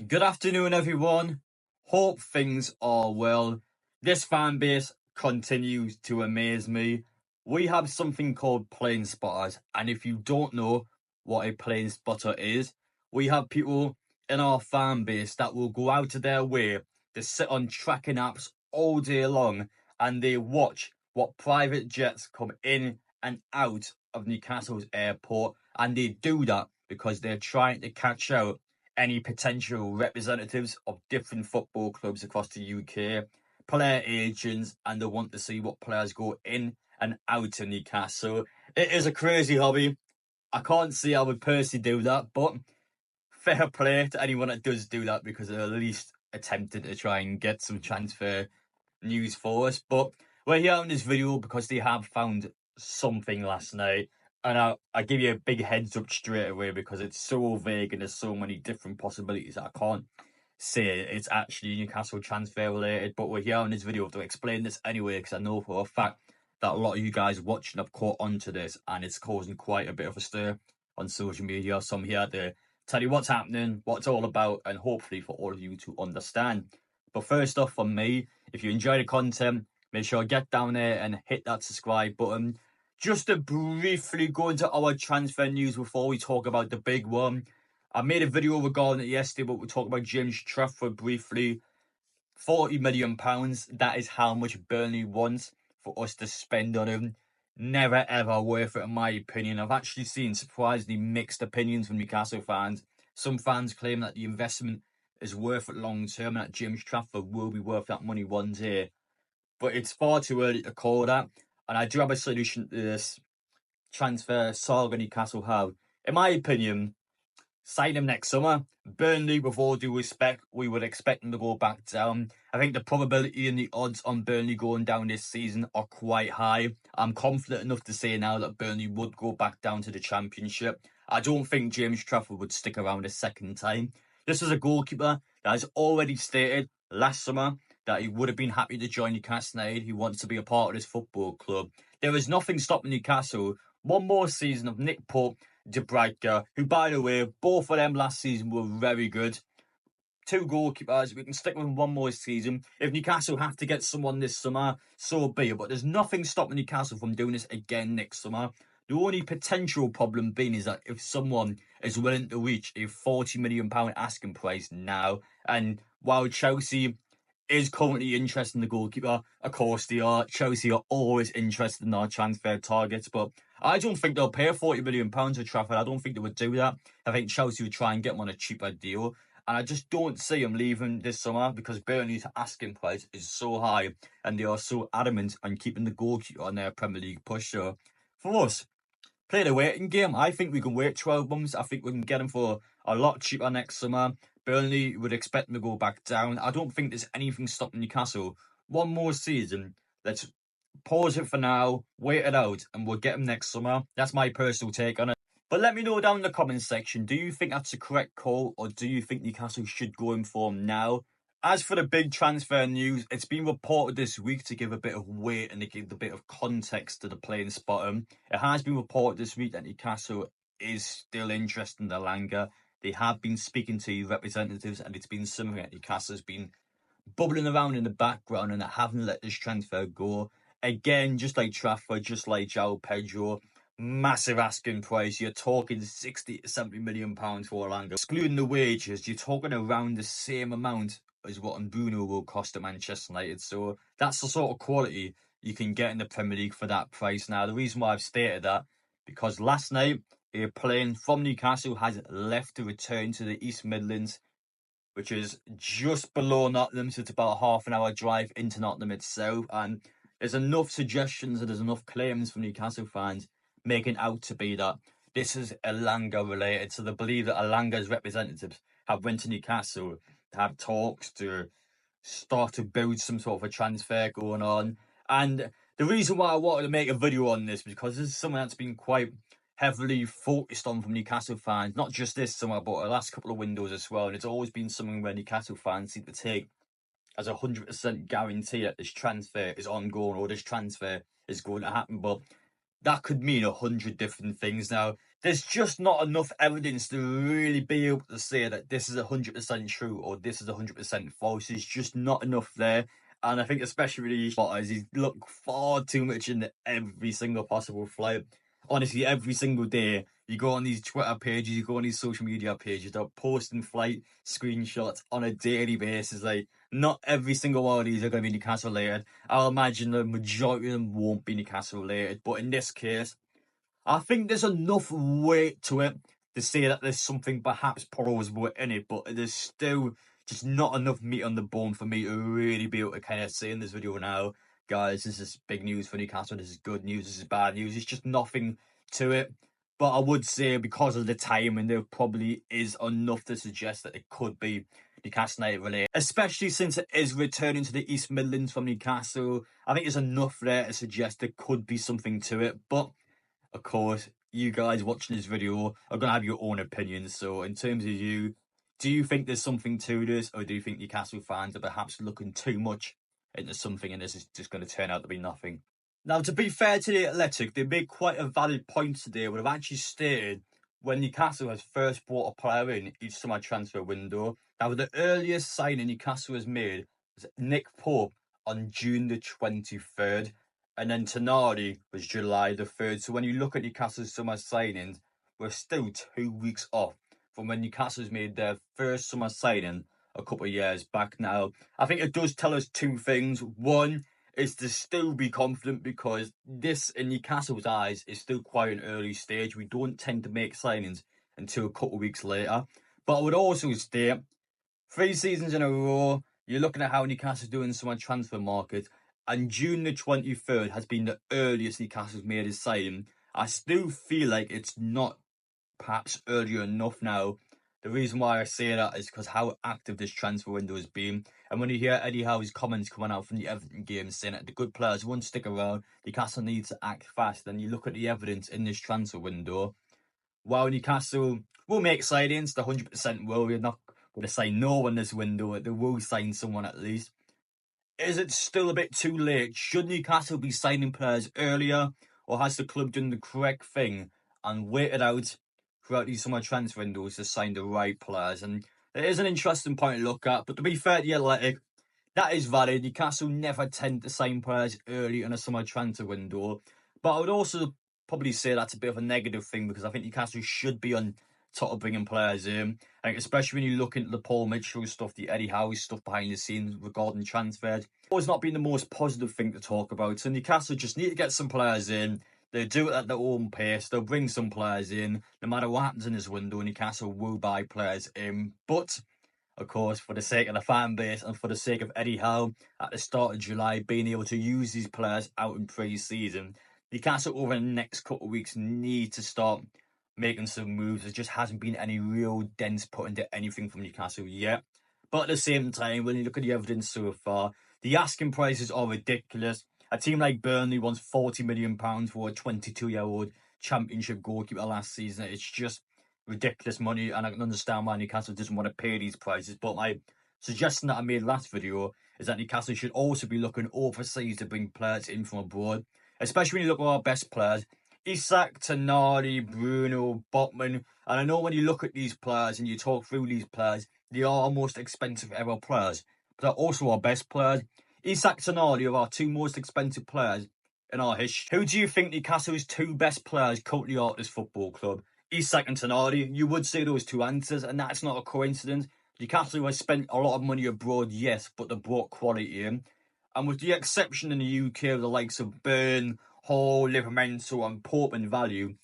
Good afternoon, everyone. Hope things are well. This fan base continues to amaze me. We have something called plane spotters, and if you don't know what a plane spotter is, we have people in our fan base that will go out of their way to sit on tracking apps all day long and they watch what private jets come in and out of Newcastle's airport, and they do that because they're trying to catch out any potential representatives of different football clubs across the UK, player agents, and they want to see what players go in and out of Newcastle. It is a crazy hobby. I can't see I would personally do that, but fair play to anyone that does do that because they're at least attempting to try and get some transfer news for us. But we're here on this video because they have found something last night, and I give you a big heads up straight away because it's so vague and there's so many different possibilities that I can't say it's actually Newcastle transfer related. But we're here on this video to explain this anyway because I know for a fact that a lot of you guys watching have caught on to this and it's causing quite a bit of a stir on social media. So I'm here to tell you what's happening, what it's all about, and hopefully for all of you to understand. But first off, from me, if you enjoy the content, make sure to get down there and hit that subscribe button. Just to briefly go into our transfer news before we talk about the big one. I made a video regarding it yesterday, but we'll talk about James Trafford briefly. £40 million, that is how much Burnley wants for us to spend on him. Never ever worth it in my opinion. I've actually seen surprisingly mixed opinions from Newcastle fans. Some fans claim that the investment is worth it long term and that James Trafford will be worth that money one day. But it's far too early to call that. And I do have a solution to this transfer saga Newcastle have. In my opinion, sign him next summer. Burnley, with all due respect, we would expect them to go back down. I think the probability and the odds on Burnley going down this season are quite high. I'm confident enough to say now that Burnley would go back down to the Championship. I don't think James Trafford would stick around a second time. This is a goalkeeper that has already stated last summer that he would have been happy to join Newcastle United. He wants to be a part of this football club. There is nothing stopping Newcastle. One more season of Nick Pope, De Bruyne, who, by the way, both of them last season were very good. Two goalkeepers, we can stick with them one more season. If Newcastle have to get someone this summer, so be it. But there's nothing stopping Newcastle from doing this again next summer. The only potential problem being is that if someone is willing to reach a £40 million asking price now, and while Chelsea is currently interested in the goalkeeper, of course they are. Chelsea are always interested in our transfer targets, but I don't think they'll pay £40 million for Trafford. I don't think they would do that. I think Chelsea would try and get him on a cheaper deal. And I just don't see him leaving this summer because Burnley's asking price is so high and they are so adamant on keeping the goalkeeper on their Premier League push. So for us, play the waiting game. I think we can wait 12 months. I think we can get him for a lot cheaper next summer. Burnley would expect him to go back down. I don't think there's anything stopping Newcastle. One more season. Let's pause it for now, wait it out, and we'll get him next summer. That's my personal take on it. But let me know down in the comments section, do you think that's the correct call, or do you think Newcastle should go in for him now? As for the big transfer news, it's been reported this week to give a bit of weight and to give a bit of context to the playing spot. It has been reported this week that Newcastle is still interested in Alanga. They have been speaking to representatives and it's been something that Newcastle has been bubbling around in the background and they haven't let this transfer go. Again, just like Trafford, just like João Pedro, massive asking price. You're talking 60 to 70 million pounds for Alanga. Excluding the wages, you're talking around the same amount as what Bruno will cost at Manchester United. So that's the sort of quality you can get in the Premier League for that price. Now, the reason why I've stated that, because last night, a plane from Newcastle has left to return to the East Midlands, which is just below Nottingham, so it's about a half an hour drive into Nottingham itself. And there's enough suggestions and there's enough claims from Newcastle fans making out to be that this is Alanga related. So they believe that Alanga's representatives have went to Newcastle to have talks to start to build some sort of a transfer going on. And the reason why I wanted to make a video on this was because this is something that's been quite heavily focused on from Newcastle fans, not just this summer, but the last couple of windows as well. And it's always been something where Newcastle fans seem to take as a 100% guarantee that this transfer is ongoing or this transfer is going to happen. But that could mean 100 different things now. there's just not enough evidence to really be able to say that this is 100% true or this is 100% false. There's just not enough there. And I think especially with these spotters, he's looked far too much into every single possible flight. Honestly, every single day, you go on these Twitter pages, you go on these social media pages, they're posting flight screenshots on a daily basis. Like, not every single one of these are going to be Newcastle related. I'll imagine the majority of them won't be Newcastle related. But in this case, I think there's enough weight to it to say that there's something perhaps plausible in it, but there's still just not enough meat on the bone for me to really be able to kind of say in this video now, guys, this is big news for Newcastle, this is good news, this is bad news. It's just nothing to it. But I would say because of the timing, there probably is enough to suggest that it could be Newcastle United related, especially since it is returning to the East Midlands from Newcastle. I think there's enough there to suggest there could be something to it, but of course, you guys watching this video are going to have your own opinions. So in terms of you, do you think there's something to this, or do you think Newcastle fans are perhaps looking too much into something and this is just going to turn out to be nothing? Now, to be fair to the Athletic, they made quite a valid point today, but have actually stated when Newcastle has first brought a player in each summer transfer window. Now, the earliest signing Newcastle has made was Nick Pope on June the 23rd. And then Tonali was July the 3rd. So when you look at Newcastle's summer signings, we're still 2 weeks off from when Newcastle's made their first summer signing a couple of years back now. I think it does tell us two things. One is to still be confident because this, in Newcastle's eyes, is still quite an early stage. We don't tend to make signings until a couple of weeks later. But I would also state 3 seasons in a row, you're looking at how Newcastle's doing in the summer transfer market, and June the 23rd has been the earliest Newcastle's made his signing. I still feel like it's not perhaps earlier enough now. The reason why I say that is because how active this transfer window has been. And when you hear Eddie Howe's comments coming out from the Everton game saying that the good players won't stick around, Newcastle needs to act fast, then you look at the evidence in this transfer window. While Newcastle will make signings, the 100% will. We're not going to sign no one this window. They will sign someone at least. Is it still a bit too late? Should Newcastle be signing players earlier, or has the club done the correct thing and waited out throughout these summer transfer windows to sign the right players? And it is an interesting point to look at. But to be fair to the Athletic, that is valid. Newcastle never tend to sign players early in a summer transfer window. But I would also probably say that's a bit of a negative thing because I think Newcastle should be on top of bringing players in. Like, especially when you look into the Paul Mitchell stuff, the Eddie Howe stuff behind the scenes regarding transfers. Always not been the most positive thing to talk about. So Newcastle just need to get some players in. They'll do it at their own pace. They'll bring some players in. No matter what happens in this window, Newcastle will buy players in. But of course, for the sake of the fan base and for the sake of Eddie Howe, at the start of July, being able to use these players out in pre-season, Newcastle over the next couple of weeks need to start making some moves. There just hasn't been any real dents put into anything from Newcastle yet. But at the same time, when you look at the evidence so far, the asking prices are ridiculous. A team like Burnley wants £40 million for a 22-year-old championship goalkeeper last season. It's just ridiculous money, and I can understand why Newcastle doesn't want to pay these prices. But my suggestion that I made last video is that Newcastle should also be looking overseas to bring players in from abroad, especially when you look at our best players. Isak, Tonali, Bruno, Botman. And I know when you look at these players and you talk through these players, they are our most expensive ever players, but they're also our best players. Isak, Tonali are our two most expensive players in our history. Who do you think Newcastle's two best players currently are at this football club? Isak and Tonali. You would say those two answers, and that's not a coincidence. Newcastle has spent a lot of money abroad, yes, but they brought quality in. And with the exception in the UK of the likes of Burn, Hall, Livramento and Pope and Value,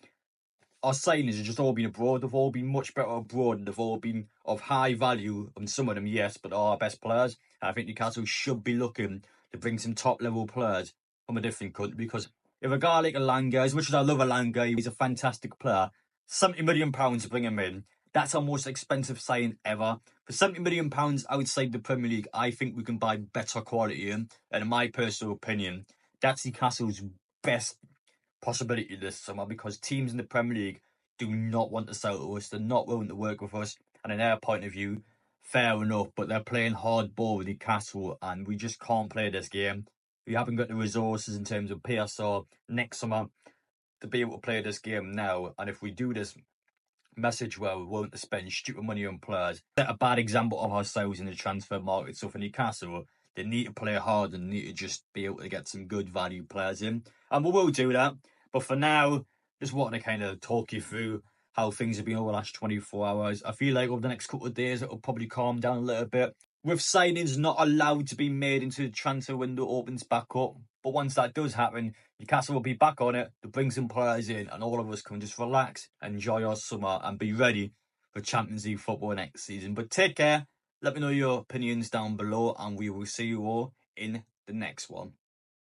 our signings have just all been abroad. They've all been much better abroad and they've all been of high value. And some of them, yes, but are our best players. And I think Newcastle should be looking to bring some top level players from a different country, because if a guy like Elanga, as much as I love Elanga, he's a fantastic player, £70 million to bring him in, that's our most expensive signing ever. For £70 million outside the Premier League, I think we can buy better quality in. And in my personal opinion, that's Newcastle's best possibility this summer, because teams in the Premier League do not want to sell to us. They're not willing to work with us. And in their point of view, fair enough, but they're playing hardball with Newcastle and we just can't play this game. We haven't got the resources in terms of PSR next summer to be able to play this game now. And if we do this message well, we're willing to spend stupid money on players, set a bad example of ourselves in the transfer market. So for Newcastle, they need to play hard and need to just be able to get some good value players in. And we will do that. But for now, just wanted to kind of talk you through how things have been over the last 24 hours. I feel like over the next couple of days, it'll probably calm down a little bit. With signings not allowed to be made until the transfer window opens back up. But once that does happen, Newcastle will be back on it to bring some players in, and all of us can just relax, enjoy our summer, and be ready for Champions League football next season. But take care. Let me know your opinions down below, and we will see you all in the next one.